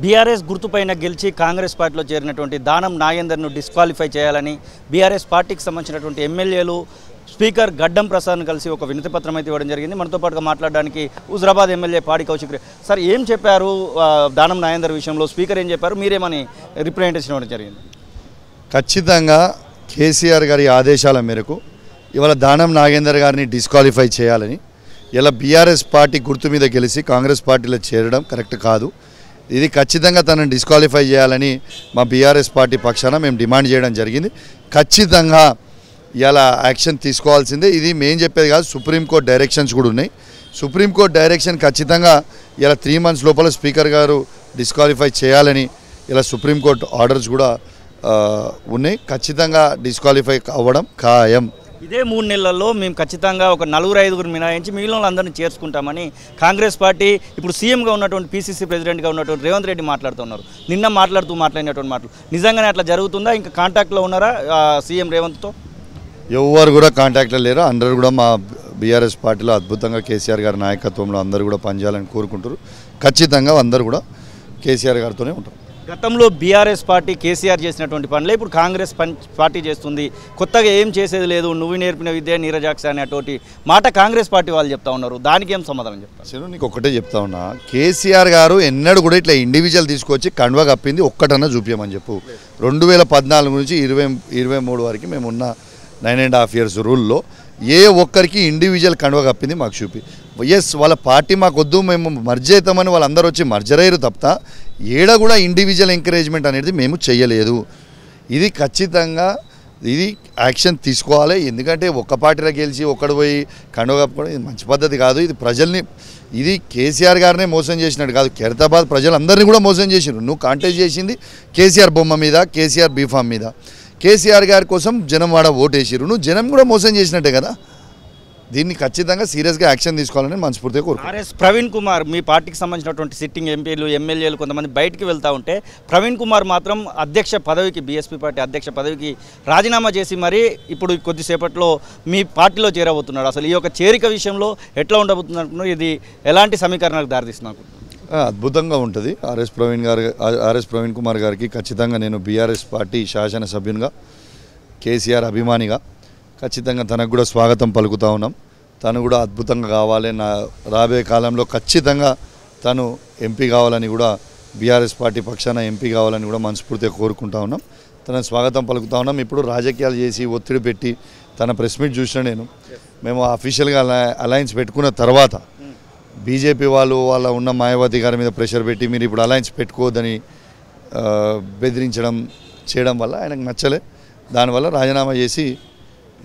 BRS గుర్తుపైన గెలిచి కాంగ్రెస్ పార్టీలో చేరినటువంటి దానం నాగేందర్ను డిస్క్వాలిఫై చేయాలని బీఆర్ఎస్ పార్టీకి సంబంధించినటువంటి ఎమ్మెల్యేలు స్పీకర్ గడ్డం ప్రసాద్ను కలిసి ఒక వినతి పత్రం అయితే ఇవ్వడం జరిగింది. మనతో పాటుగా మాట్లాడడానికి హుజరాబాద్ ఎమ్మెల్యే పాడి కౌశిక్ సార్ ఏం చెప్పారు దానం నాగేందర్ విషయంలో? స్పీకర్ ఏం చెప్పారు, మీరేమని రిప్రజెంటేషన్ ఇవ్వడం జరిగింది? ఖచ్చితంగా కేసీఆర్ గారి ఆదేశాల మేరకు ఇవాళ దానం నాగేందర్ గారిని డిస్క్వాలిఫై చేయాలని, ఇలా బీఆర్ఎస్ పార్టీ గుర్తు మీద గెలిచి కాంగ్రెస్ పార్టీలో చేరడం కరెక్ట్ కాదు. ఇది ఖచ్చితంగా తనని డిస్క్వాలిఫై చేయాలని మా బీఆర్ఎస్ పార్టీ పక్షాన మేము డిమాండ్ చేయడం జరిగింది. ఖచ్చితంగా ఇలా యాక్షన్ తీసుకోవాల్సిందే. ఇది మేము చెప్పేది కాదు, సుప్రీంకోర్టు డైరెక్షన్స్ కూడా ఉన్నాయి. సుప్రీంకోర్టు డైరెక్షన్ ఖచ్చితంగా ఇలా 3 months లోపల స్పీకర్ గారు డిస్క్వాలిఫై చేయాలని ఇలా సుప్రీంకోర్టు ఆర్డర్స్ కూడా ఉన్నాయి. ఖచ్చితంగా డిస్క్వాలిఫై అవ్వడం ఖాయం. ఇదే 3 నెలల్లో మేము ఖచ్చితంగా ఒక 4-5 మినహాయించి మిగిలిన వాళ్ళందరినీ చేర్చుకుంటామని కాంగ్రెస్ పార్టీ ఇప్పుడు సీఎంగా ఉన్నటువంటి పీసీసీ ప్రెసిడెంట్గా ఉన్నటువంటి రేవంత్ రెడ్డి మాట్లాడుతున్నారు. నిన్న మాట్లాడినటువంటి మాటలు నిజంగానే అట్లా జరుగుతుందా? ఇంకా కాంటాక్ట్లో ఉన్నారా సీఎం రేవంత్తో? ఎవరు కూడా కాంటాక్ట్లో లేరు. అందరూ కూడా మా బీఆర్ఎస్ పార్టీలో అద్భుతంగా కేసీఆర్ గారి నాయకత్వంలో అందరూ కూడా పనిచేయాలని కోరుకుంటారు. ఖచ్చితంగా అందరూ కూడా కేసీఆర్ గారితోనే ఉంటారు. గతంలో బీఆర్ఎస్ పార్టీ కేసీఆర్ చేసినటువంటి పనులే ఇప్పుడు కాంగ్రెస్ పార్టీ చేస్తుంది. కొత్తగా ఏం చేసేది లేదు, నువ్వు నేర్పిన విద్య నీరజాక్ష అనేటువంటి మాట కాంగ్రెస్ పార్టీ వాళ్ళు చెప్తా ఉన్నారు. దానికి ఏం సమాధానం చెప్తారు? సరే, నీకు ఒకటే చెప్తా ఉన్నా, కేసీఆర్ గారు ఎన్నడూ కూడా ఇట్లా ఇండివిజువల్ తీసుకొచ్చి కండువా కప్పింది ఒక్కటన్నా చూపించమని చెప్పు. 2014 నుంచి 2023 వరకు మేము ఉన్న 9.5 years రూల్లో ఏ ఒక్కరికి ఇండివిజువల్ కండువా కప్పింది మాకు చూపి. ఎస్, వాళ్ళ పార్టీ మాకు వద్దు, మేము మర్జ్ అవుతామని వాళ్ళందరూ వచ్చి మర్జర్ అయ్యారు తప్ప ఏడ కూడా ఇండివిజువల్ ఎంకరేజ్మెంట్ అనేది మేము చెయ్యలేదు. ఇది ఖచ్చితంగా ఇది యాక్షన్ తీసుకోవాలి. ఎందుకంటే ఒక్క పార్టీలో గెలిచి ఒక్కడు పోయి కండువా కప్పుకోవడం ఇది మంచి పద్ధతి కాదు. ఇది ప్రజల్ని, ఇది కేసీఆర్ గారినే మోసం చేసినట్టు కాదు, ఖైరతాబాద్ ప్రజలందరినీ కూడా మోసం చేసినారు. నువ్వు కాంటెస్ట్ చేసింది కేసీఆర్ బొమ్మ మీద, కేసీఆర్ బీఫామ్ మీద. కేసీఆర్ గారి కోసం జనం వాడ ఓటేసిరు, నువ్వు జనం కూడా మోసం చేసినట్టే కదా. దీన్ని ఖచ్చితంగా సీరియస్గా యాక్షన్ తీసుకోవాలని మనస్ఫూర్తిగా కోరుకుంటున్నాను. ప్రవీణ్ కుమార్, మీ పార్టీకి సంబంధించినటువంటి సిట్టింగ్ ఎంపీలు ఎమ్మెల్యేలు కొంతమంది బయటికి వెళ్తూ ఉంటే ప్రవీణ్ కుమార్ మాత్రం అధ్యక్ష పదవికి, బీఎస్పీ పార్టీ అధ్యక్ష పదవికి రాజీనామా చేసి మరి ఇప్పుడు కొద్దిసేపట్లో మీ పార్టీలో చేరబోతున్నాడు. అసలు ఈ యొక్క చేరిక విషయంలో ఎట్లా ఉండబోతున్నారు? ఇది ఎలాంటి సమీకరణకు దారితీస్తున్నారు? అద్భుతంగా ఉంటుంది. ఆర్ఎస్ ప్రవీణ్ కుమార్ గారికి ఖచ్చితంగా నేను బీఆర్ఎస్ పార్టీ శాసనసభ్యునిగా, కేసీఆర్ అభిమానిగా ఖచ్చితంగా తనకు కూడా స్వాగతం పలుకుతూ ఉన్నాం. తను కూడా అద్భుతంగా కావాలి, రాబోయే కాలంలో ఖచ్చితంగా తను ఎంపీ కావాలని కూడా, బీఆర్ఎస్ పార్టీ పక్షాన ఎంపీ కావాలని కూడా మనస్ఫూర్తిగా కోరుకుంటా ఉన్నాం. తన స్వాగతం పలుకుతూ ఉన్నాం. ఇప్పుడు రాజకీయాలు చేసి ఒత్తిడి పెట్టి తన ప్రెస్ మీట్ చూసిన నేను, మేము అఫీషియల్గా అలయన్స్ పెట్టుకున్న తర్వాత బీజేపీ వాళ్ళ ఉన్న మాయావతి గారి మీద ప్రెషర్ పెట్టి మీరు ఇప్పుడు అలయన్స్ పెట్టుకోవద్దని బెదిరించడం చేయడం వల్ల ఆయనకు నచ్చలే. దానివల్ల రాజీనామా చేసి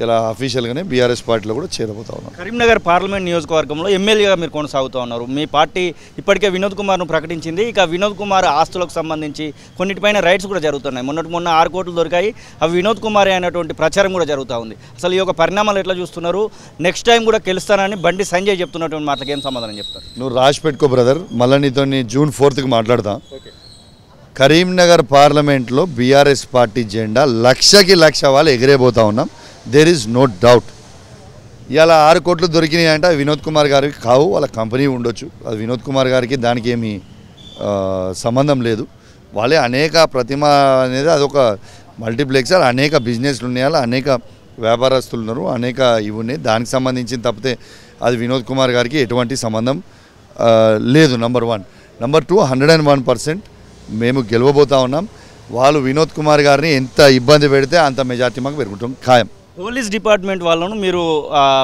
ఇలా అఫీషియల్గానే బీఆర్ఎస్ పార్టీలో కూడా చేరబోతా ఉన్నారు. కరీంనగర్ పార్లమెంట్ నియోజకవర్గంలో ఎమ్మెల్యేగా మీరు కొనసాగుతూ ఉన్నారు. మీ పార్టీ ఇప్పటికే వినోద్ కుమార్ను ప్రకటించింది. ఇక వినోద్ కుమార్ ఆస్తులకు సంబంధించి కొన్నిటిపైన రైట్స్ కూడా జరుగుతున్నాయి. మొన్న 6 కోట్లు దొరికాయి, అవి వినోద్ కుమార్ అనేటువంటి ప్రచారం కూడా జరుగుతూ ఉంది. అసలు ఈ యొక్క పరిణామాలు ఎట్లా చూస్తున్నారు? నెక్స్ట్ టైం కూడా గెలుస్తానని బండి సంజయ్ చెప్తున్నటువంటి మాటలకు ఏం సమాధానం చెప్తారు? నువ్వు రాసి పెట్టుకో బ్రదర్, మళ్ళీ నీతో June 4th మాట్లాడతా. కరీంనగర్ పార్లమెంట్లో బీఆర్ఎస్ పార్టీ జెండా 1,00,000 వాళ్ళు ఎగిరేపోతా ఉన్నాం. There is no doubt. ఇలా 6 కోట్లు దొరికినాయి అంటే వినోద్ కుమార్ గారికి కావు, వాళ్ళ కంపెనీ ఉండొచ్చు. అది వినోద్ కుమార్ గారికి దానికి ఏమీ సంబంధం లేదు. వాళ్ళే అనేక ప్రతిమ అనేది అదొక మల్టీప్లెక్స్, అనేక బిజినెస్లు ఉన్నాయి, అనేక వ్యాపారస్తులు ఉన్నారు, అనేక ఇవి ఉన్నాయి. దానికి సంబంధించిన తప్పితే అది వినోద్ కుమార్ గారికి ఎటువంటి సంబంధం లేదు. నెంబర్ 1. నెంబర్ 2, 101% మేము గెలవబోతా ఉన్నాం. వాళ్ళు వినోద్ కుమార్ గారిని ఎంత ఇబ్బంది పెడితే అంత మెజార్టీ మాకు పెరుగుతాం ఖాయం. పోలీస్ డిపార్ట్మెంట్ వాళ్ళను మీరు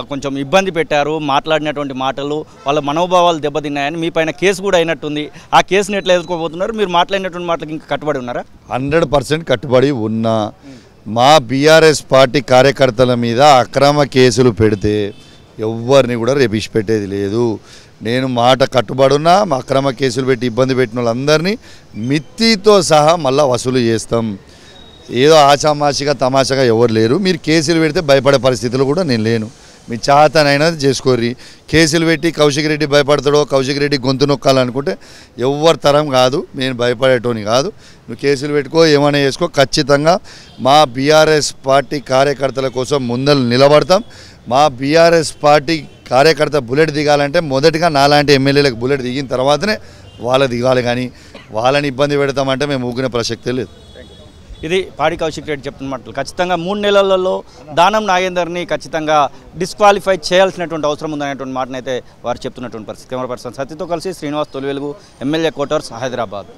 కొంచెం ఇబ్బంది పెట్టారు, మాట్లాడినటువంటి మాటలు వాళ్ళ మనోభావాలు దెబ్బతిన్నాయని మీ పైన కేసు కూడా అయినట్టుంది. ఆ కేసుని ఎట్లా ఎదుర్కోబోతున్నారు? మీరు మాట్లాడినటువంటి మాటలకు ఇంకా కట్టుబడి ఉన్నారా? 100% కట్టుబడి ఉన్నా. మా బీఆర్ఎస్ పార్టీ కార్యకర్తల మీద అక్రమ కేసులు పెడితే ఎవరిని కూడా రేపు ఇచ్చిపెట్టేది లేదు. నేను మాట కట్టుబడున్నా, మా అక్రమ కేసులు పెట్టి ఇబ్బంది పెట్టిన వాళ్ళందరినీ మిత్తితో సహా మళ్ళీ వసూలు చేస్తాం. ఏదో ఆచామాషిగా తమాషగా ఎవరు లేరు. మీరు కేసులు పెడితే భయపడే పరిస్థితులు కూడా నేను లేను. మీ చాతనైనా చేసుకోర్రి. కేసులు పెట్టి కౌశిక్ రెడ్డి భయపడతాడో, కౌశిక్ రెడ్డి గొంతు నొక్కాలనుకుంటే ఎవరి తరం కాదు, నేను భయపడేటోని కాదు. నువ్వు కేసులు పెట్టుకో, ఏమైనా చేసుకో. ఖచ్చితంగా మా బీఆర్ఎస్ పార్టీ కార్యకర్తల కోసం ముందలు నిలబడతాం. మా బీఆర్ఎస్ పార్టీ కార్యకర్త బుల్లెట్ దిగాలంటే మొదటిగా నాలాంటి ఎమ్మెల్యేలకు బుల్లెట్ దిగిన తర్వాతనే వాళ్ళ దిగాలి. కానీ వాళ్ళని ఇబ్బంది పెడతామంటే మేము ఊగిన ప్రసక్తే లేదు. ఇది పాడి కౌశిక్ రెడ్డి చెప్తున్న మాటలు. ఖచ్చితంగా 3 నెలలలో దానం నాగేందర్ని ఖచ్చితంగా డిస్క్వాలిఫై చేయాల్సినటువంటి అవసరం ఉందనేటువంటి మాటనైతే వారు చెప్తున్నటువంటి పరిస్థితి. కెమెరా పర్సన్ సత్యతో కలిసి శ్రీనివాస్ తొలివెలుగు, ఎమ్మెల్యే క్వార్టర్స్, హైదరాబాద్.